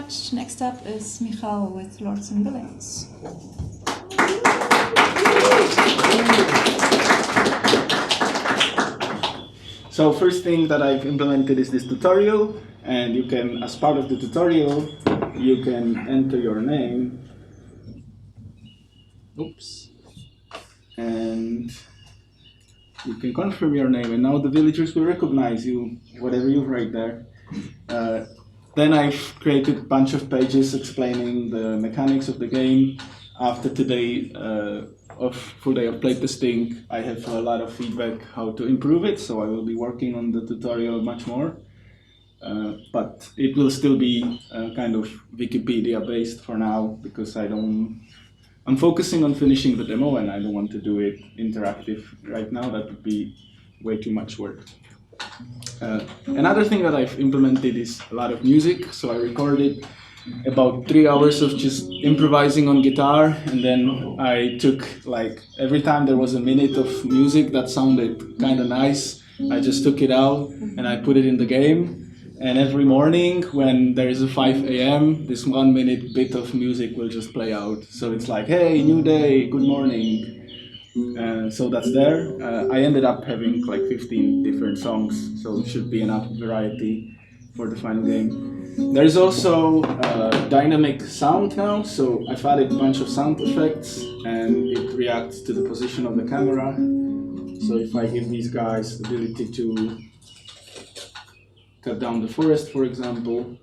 much. Next up is Michal with Lords and Villeins. So first thing that I've implemented is this tutorial, and you can, as part of the tutorial, you can enter your name. Oops. And you can confirm your name, and now the villagers will recognize you, whatever you write there. Then I've created a bunch of pages explaining the mechanics of the game. After today full day of playtesting, I have a lot of feedback how to improve it, so I will be working on the tutorial much more. But it will still be kind of Wikipedia based for now, because I'm focusing on finishing the demo and I don't want to do it interactive right now. That would be way too much work. Another thing that I've implemented is a lot of music. So I recorded about 3 hours of just improvising on guitar, and then I took, like, every time there was a minute of music that sounded kind of nice, I just took it out and I put it in the game. And every morning when there is a 5 a.m., this 1 minute bit of music will just play out. So it's like, hey, new day, good morning. So that's there. I ended up having like 15 different songs, so it should be enough variety for the final game. There's also dynamic sound now, so I've added a bunch of sound effects and it reacts to the position of the camera. So if I give these guys the ability to cut down the forest, for example,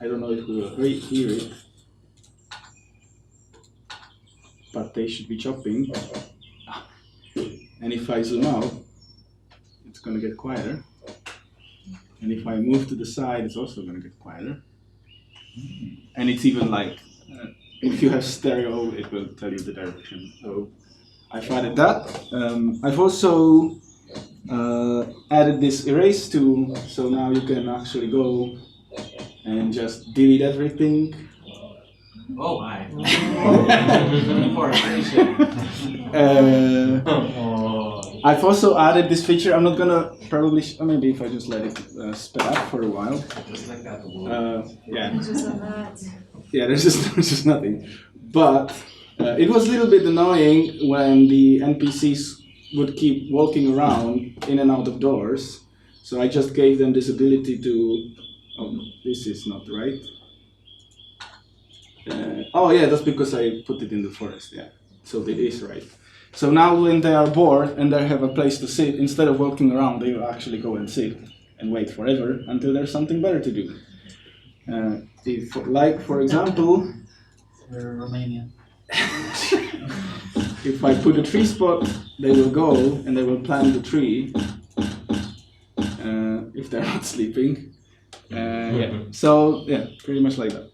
I don't know if we will hear it, but they should be chopping. And if I zoom out, it's going to get quieter. And if I move to the side, it's also going to get quieter. And it's even like, if you have stereo, it will tell you the direction. So I've added that. I've also added this erase tool, so now you can actually go and just delete everything. Oh my! I've also added this feature. I'm not gonna probably, maybe if I just let it sped up for a while. Just like that. Yeah. Just like that. Yeah, there's just nothing. But it was a little bit annoying when the NPCs would keep walking around in and out of doors. So I just gave them this ability to, oh, this is not right. Oh yeah, that's because I put it in the forest, yeah. So it is right. So now when they are bored and they have a place to sit, instead of walking around, they will actually go and sit and wait forever until there's something better to do. If, like, for example, Romania. if I put a tree spot, they will go and they will plant the tree if they're not sleeping. Yeah. So yeah, pretty much like that.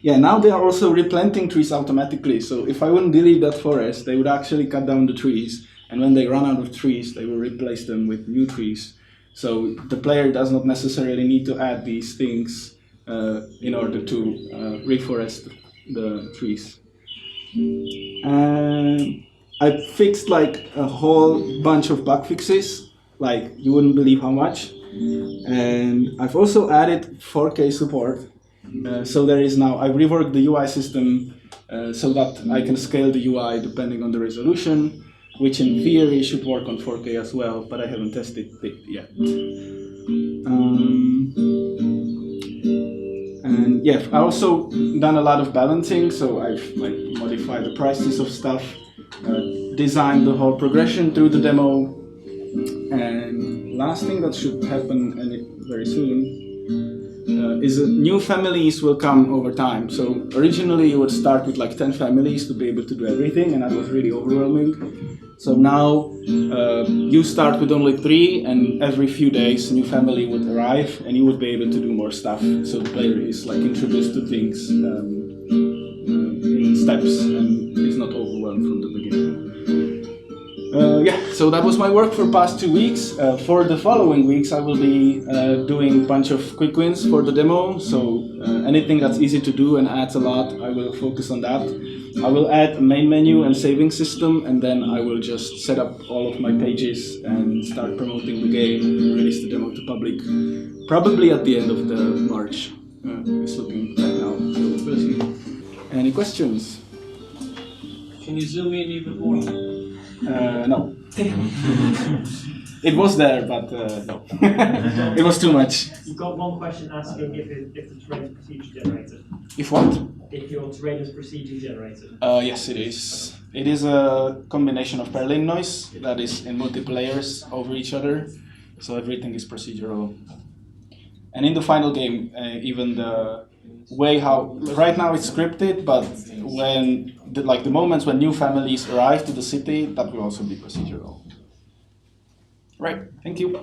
Yeah, now they are also replanting trees automatically. So if I wouldn't delete that forest, they would actually cut down the trees. And when they run out of trees, they will replace them with new trees. So the player does not necessarily need to add these things in order to reforest the trees. I fixed like a whole bunch of bug fixes, like you wouldn't believe how much. And I've also added 4K support. So there is now, I reworked the UI system so that I can scale the UI depending on the resolution, which in theory should work on 4K as well, but I haven't tested it yet. And yeah, I also done a lot of balancing, so I've like modified the prices of stuff, designed the whole progression through the demo, and last thing that should happen very soon is that new families will come over time. So originally you would start with like 10 families to be able to do everything, and that was really overwhelming. So now you start with only 3, and every few days a new family would arrive and you would be able to do more stuff. So the player is like introduced to things in steps and is not overwhelmed from the beginning. Yeah, so that was my work for past 2 weeks. For the following weeks I will be doing a bunch of quick wins for the demo. So anything that's easy to do and adds a lot, I will focus on that. I will add a main menu and saving system, and then I will just set up all of my pages and start promoting the game and release the demo to public probably at the end of the March. It's looking right now. So we'll see. Any questions? Can you zoom in even more? No. It was there, but no. It was too much. You've got one question asking if the terrain is procedure generated. If what? If your terrain is procedure generated. Yes, it is. It is a combination of Berlin noise that is in multiple layers over each other, so everything is procedural. And in the final game, even the way how right now it's scripted, but when the moments when new families arrive to the city, that will also be procedural. Right. Thank you.